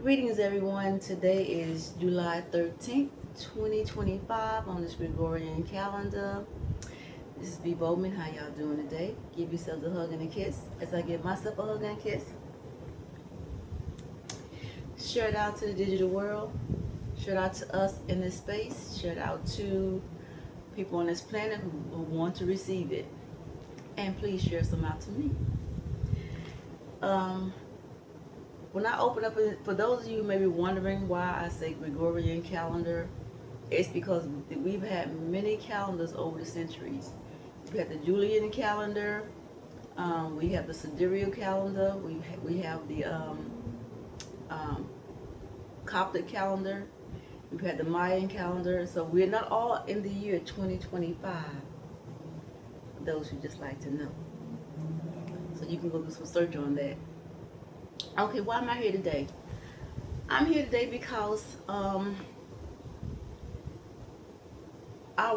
Greetings, everyone. Today is July 13th, 2025 on this Gregorian calendar. This is B. Bowman. How y'all doing today? Give yourselves a hug and a kiss as I give myself a hug and a kiss. Share it out to the digital world. Share it out to us in this space. Share it out to people on this planet who want to receive it. And please share some out to me. When I open up, for those of you who may be wondering why I say Gregorian calendar, it's because we've had many calendars over the centuries. We have the Julian calendar, we have the sidereal calendar, we have the um, Coptic calendar, we've had the Mayan calendar. So we're not all in the year 2025. For those who just like to know, so you can go do some search on that. Okay, why am I here today? I'm here today because our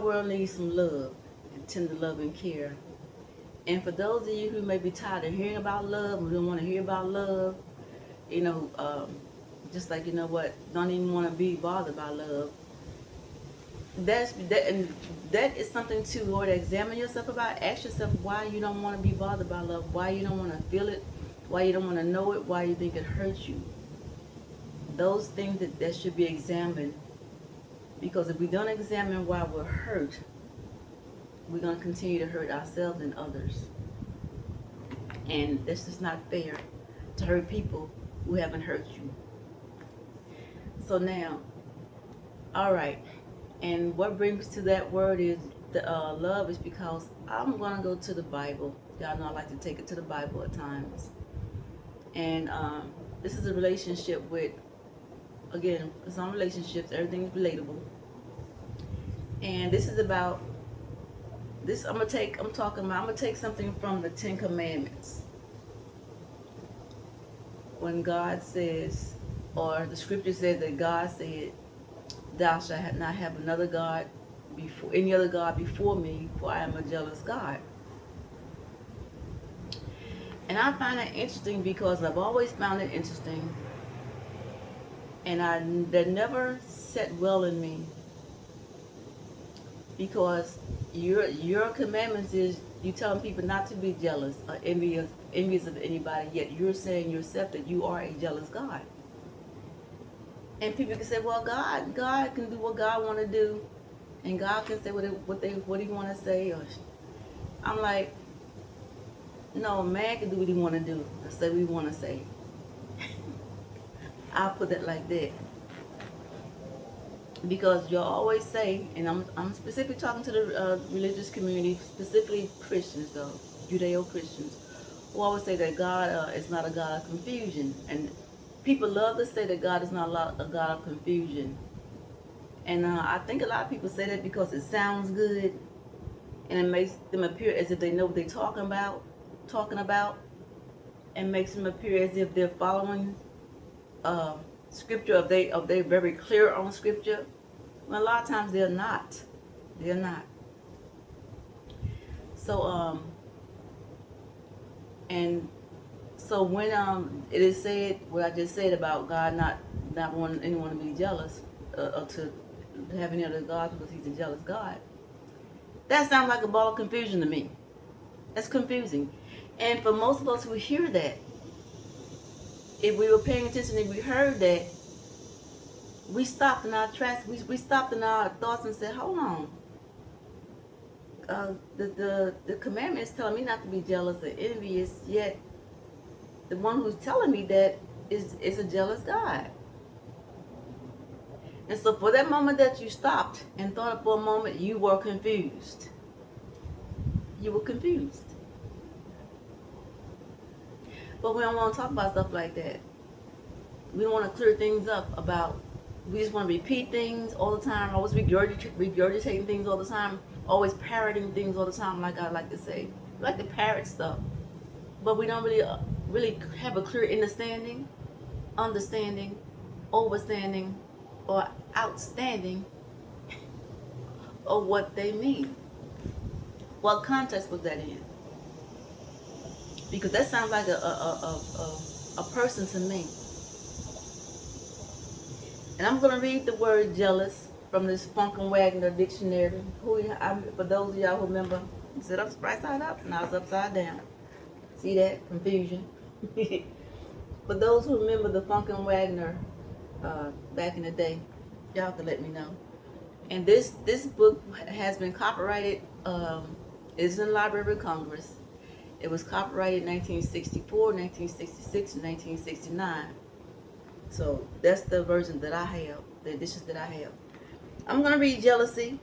world needs some love, and tender love and care. And for those of you who may be tired of hearing about love, who don't want to hear about love, you know, just like you know what, don't even want to be bothered by love. And that is something to Lord examine yourself about. Ask yourself why you don't want to be bothered by love, why you don't want to feel it, why you don't want to know it, why you think it hurts you. Those things that should be examined, because if we don't examine why we're hurt, we're going to continue to hurt ourselves and others. And this is not fair to hurt people who haven't hurt you. So now, all right, and what brings to that word is the love, is because I'm going to go to the Bible. Y'all know I like to take it to the Bible at times. And this is a relationship with, again, it's on relationships, everything is relatable. And this is about this. I'm gonna take something from the Ten Commandments. When God says, or the scripture says that God said, "Thou shalt not have another God before any other God before me, for I am a jealous God." And I find that interesting because I've always found it interesting, and that never set well in me, because your commandments is you telling people not to be jealous or envious of anybody, yet you're saying yourself that you are a jealous God. And people can say, well, God can do what God want to do, and God can say what He want to say. Or I'm like, no, man can do what he want to do and say what he want to say. I'll put it like that. Because you'll always say, and I'm specifically talking to the religious community, specifically Christians though, Judeo-Christians, who always say that God is not a God of confusion. And people love to say that God is not a God of confusion. And I think a lot of people say that because it sounds good, and it makes them appear as if they know what they're talking about, and makes them appear as if they're following scripture, if they're very clear on scripture. Well, a lot of times they're not. So and so when it is said what I just said about God not wanting anyone to be jealous, or to have any other gods because He's a jealous God, that sounds like a ball of confusion to me. That's confusing. And for most of us who hear that, if we were paying attention and we heard that, we stopped in our tracks, we stopped in our thoughts and said, hold on. The commandment is telling me not to be jealous or envious, yet the one who's telling me that is a jealous God. And so for that moment that you stopped and thought for a moment, you were confused. You were confused. But we don't want to talk about stuff like that. We don't want to clear things up about, we just want to repeat things all the time, always regurgitating things all the time, always parroting things all the time, like I like to say. We like to parrot stuff. But we don't really have a clear understanding, overstanding, or outstanding of what they mean. What context was that in? Because that sounds like a person to me. And I'm going to read the word jealous from this Funk and Wagner dictionary. For those of y'all who remember, sit up right side up, now it's upside down. See that? Confusion. For those who remember the Funk and Wagner back in the day, y'all can let me know. And this book has been copyrighted. It's in the Library of Congress. It was copyrighted 1964, 1966, and 1969. So that's the version that I have, the editions that I have. I'm going to read jealousy.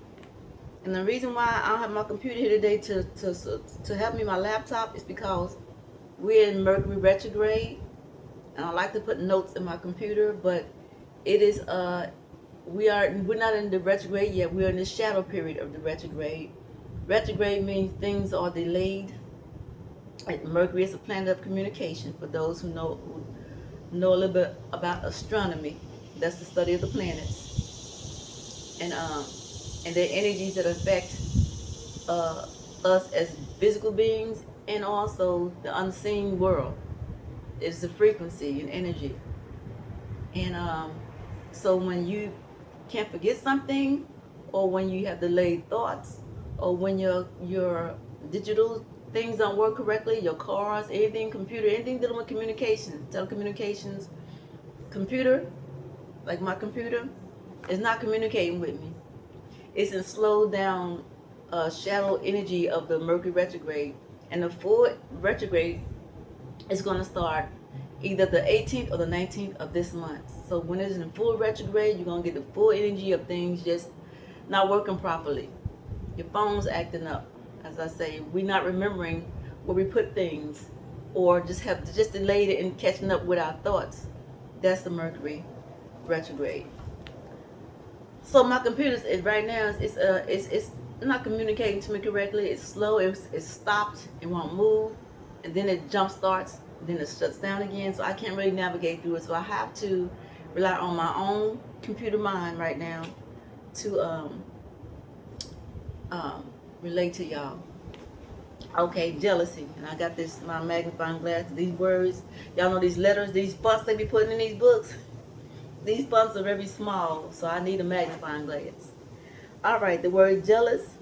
And the reason why I don't have my computer here today to help me, my laptop, is because we're in Mercury retrograde. And I like to put notes in my computer, but it is we're not in the retrograde yet. We're in the shadow period of the retrograde. Retrograde means things are delayed. Mercury is a planet of communication. For those who know a little bit about astronomy, that's the study of the planets and their energies that affect us as physical beings, and also the unseen world. It's the frequency and energy. And so when you can't forget something, or when you have delayed thoughts, or when your digital things don't work correctly, your cars, anything, computer, anything dealing with communication, telecommunications, computer, like my computer, is not communicating with me. It's in slowed down shadow energy of the Mercury retrograde. And the full retrograde is going to start either the 18th or the 19th of this month. So when it's in full retrograde, you're going to get the full energy of things just not working properly. Your phone's acting up. As I say, we're not remembering where we put things, or just delayed it and catching up with our thoughts. That's the Mercury retrograde. So my computer is right now it's not communicating to me correctly. It's slow. It's stopped. It won't move, and then it jump starts. Then it shuts down again. So I can't really navigate through it. So I have to rely on my own computer mind right now to relate to y'all. Okay, jealousy. And I got this, my magnifying glass, these words. Y'all know these letters, these fonts they be putting in these books. These fonts are very small, so I need a magnifying glass. All right, the word jealous.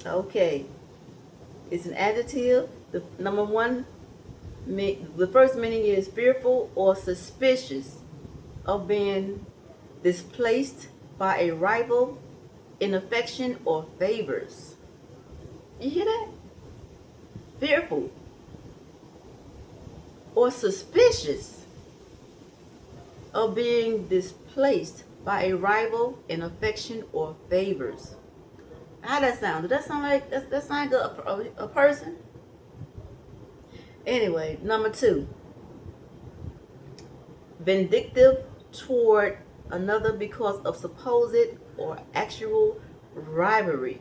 Okay. It's an adjective. The number one, the first meaning is fearful or suspicious of being displaced by a rival in affection or favors. You hear that? Fearful or suspicious of being displaced by a rival in affection or favors. How that sound? Does that sound like that sound like a person? Anyway, number two, vindictive toward another because of supposed or actual rivalry.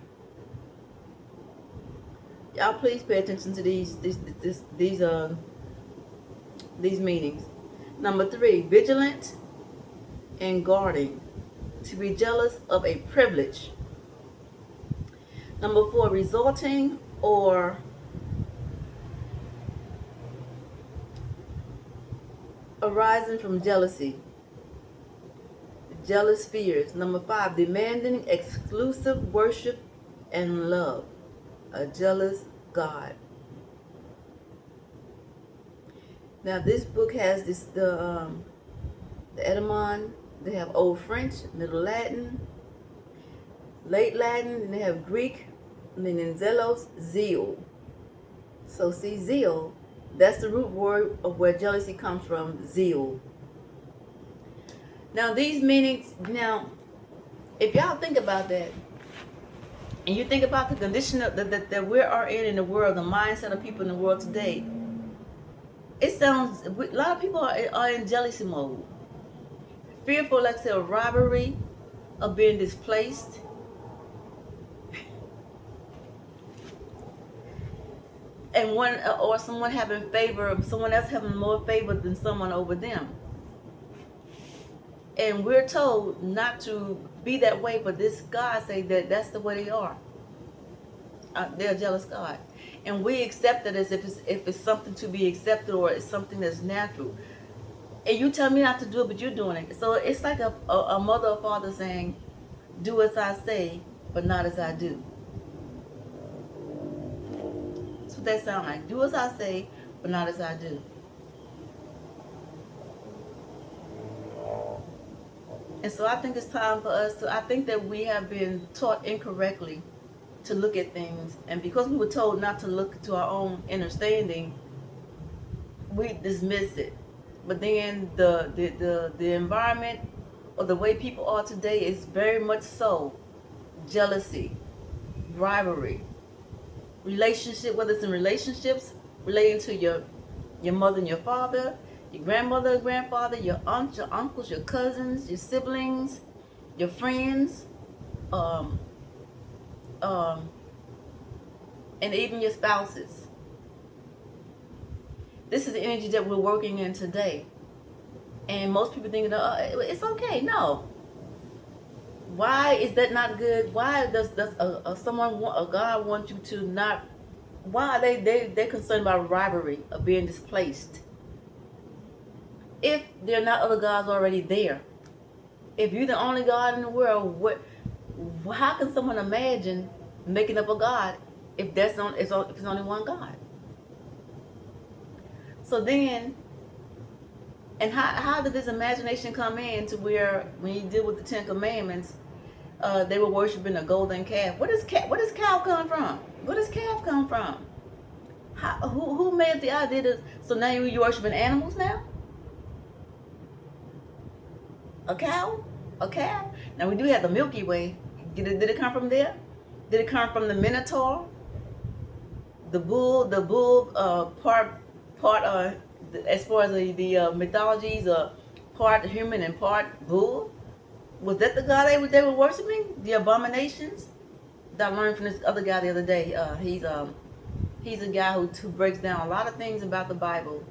Y'all please pay attention to these meanings. Number three, vigilant and guarding, to be jealous of a privilege. Number four, resulting or arising from jealousy. Jealous fears. Number five, demanding exclusive worship and love. A jealous God. Now this book has the etymon. They have Old French, Middle Latin, Late Latin, and they have Greek, meaning zelos, zeal. So see, zeal, that's the root word of where jealousy comes from, zeal. Now these meanings, if y'all think about that, and you think about the condition that we are in the world, the mindset of people in the world today, it sounds, a lot of people are in jealousy mode. Fearful, like I said, of robbery, of being displaced. And someone having favor, someone else having more favor than someone over them. And we're told not to be that way, but this God say that that's the way they are. They're a jealous God. And we accept it as if it's something to be accepted, or it's something that's natural. And you tell me not to do it, but you're doing it. So it's like a mother or father saying, do as I say, but not as I do. That's what that sounds like. Do as I say, but not as I do. And so I think it's time for us to, I think that we have been taught incorrectly to look at things. And because we were told not to look to our own understanding, we dismiss it. But then the environment or the way people are today is very much so jealousy, rivalry, relationship, whether it's in relationships relating to your mother and your father, your grandmother and grandfather, your aunt, your uncles, your cousins, your siblings, your friends, um, um, and even your spouses. This is the energy that we're working in today. And most people think, it's okay. No. Why is that not good? Why does a God want you to not? Why are they're concerned about rivalry of being displaced? If there are not other gods already there, if you're the only God in the world, how can someone imagine making up a God if if it's only one God? So then, and how did this imagination come in to where when you deal with the Ten Commandments, they were worshiping a golden calf? Where does cow come from? Where does calf come from? Who made the idea? So now you're worshiping animals now? A cow? A calf? Now we do have the Milky Way. Did it come from there? Did it come from the Minotaur? The bull, part, as far as the mythologies, part human and part bull. Was that the god they were worshiping? The abominations? That I learned from this other guy the other day. He's a guy who breaks down a lot of things about the Bible,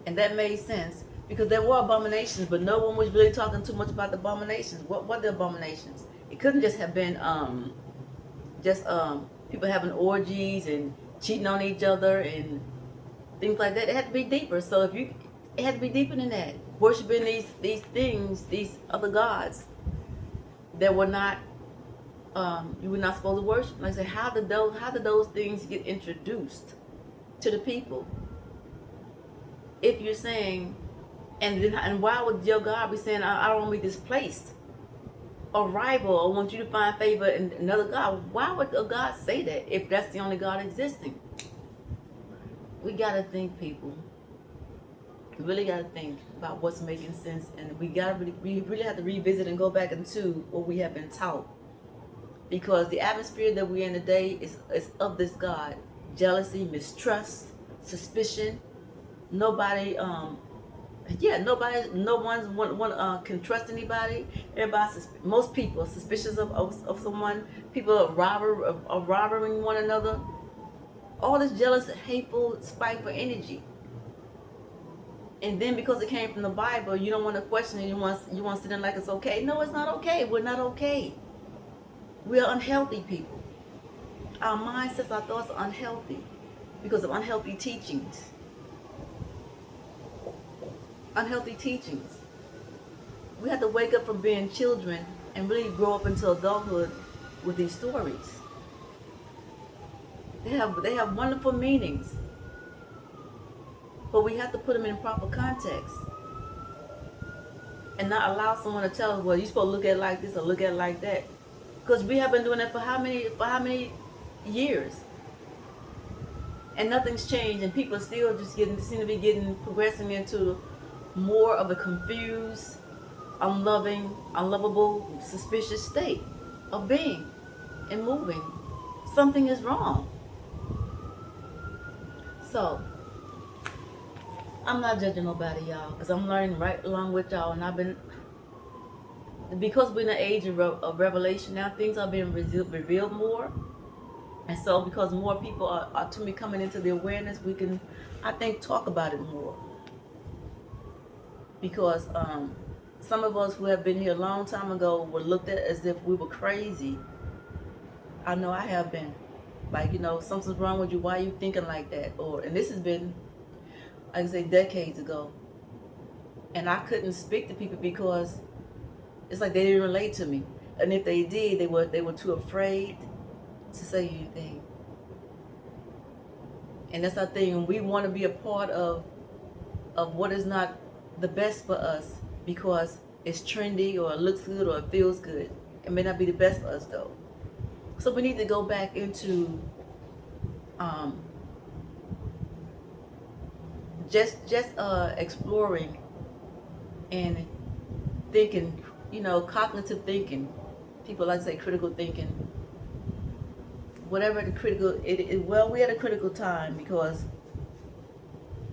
and that made sense because there were abominations, but no one was really talking too much about the abominations. What were the abominations? It couldn't just have been just people having orgies and cheating on each other and things like that. It had to be deeper. So it had to be deeper than that. Worshiping these things, these other gods that were not you were not supposed to worship. Like I said, how did those things get introduced to the people? If you're saying, and why would your God be saying, I don't want to be displaced, a rival, I want you to find favor in another God? Why would a God say that if that's the only God existing? We gotta think, people. We really gotta think about what's making sense, and we really have to revisit and go back into what we have been taught. Because the atmosphere that we're in today is of this God. Jealousy, mistrust, suspicion. No one can trust anybody. Most people are suspicious of someone. People are robbing one another. All this jealous, hateful, spiteful energy. And then because it came from the Bible, you don't want to question it. You want to sit in like it's okay. No, it's not okay. We're not okay. We are unhealthy people. Our mindsets, our thoughts are unhealthy because of unhealthy teachings. Unhealthy teachings. We have to wake up from being children and really grow up into adulthood with these stories. They have wonderful meanings, but we have to put them in proper context and not allow someone to tell us, well, you're supposed to look at it like this or look at it like that. Because we have been doing that for how many years? And nothing's changed, and people are still just seem to be progressing into more of a confused, unloving, unlovable, suspicious state of being and moving. Something is wrong. So, I'm not judging nobody, y'all, because I'm learning right along with y'all, and because we're in an age of revelation now, things are being revealed more. And so because more people are to be coming into the awareness, we can, I think, talk about it more. Because some of us who have been here a long time ago were looked at as if we were crazy. I know I have been. Like, something's wrong with you. Why are you thinking like that? And this has been, like I say, decades ago. And I couldn't speak to people because it's like they didn't relate to me. And if they did, they were too afraid to say anything. And that's our thing. We want to be a part of what is not the best for us because it's trendy or it looks good or it feels good. It may not be the best for us though. So we need to go back into um, just exploring and thinking, cognitive thinking. People like to say critical thinking. Whatever the critical, well, we're at a critical time because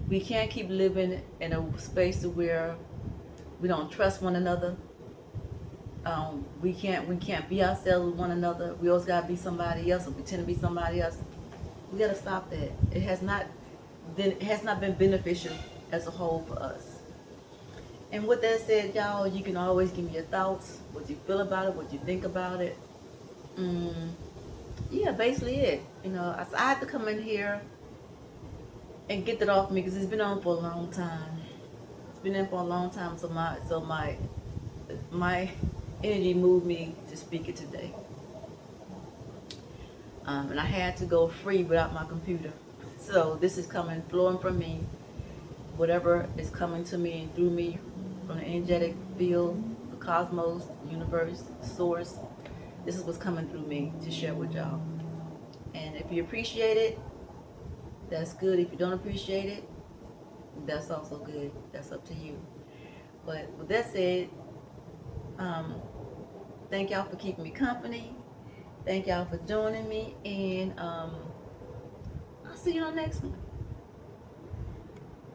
we can't keep living in a space where we don't trust one another. We can't be ourselves with one another. We always gotta be somebody else or pretend to be somebody else. We gotta stop that. It has not been beneficial as a whole for us. And with that said, y'all, you can always give me your thoughts, what you feel about it, what you think about it. Mm, yeah, basically it. I had to come in here and get that off me because it's been on for a long time. It's been in for a long time, so my energy moved me to speak it today. And I had to go free without my computer. So this is coming, flowing from me. Whatever is coming to me and through me from the energetic field, the cosmos, the universe, the source. This is what's coming through me to share with y'all. And if you appreciate it, that's good. If you don't appreciate it, that's also good. That's up to you. But with that said, thank y'all for keeping me company. Thank y'all for joining me. And I'll see you on the next one.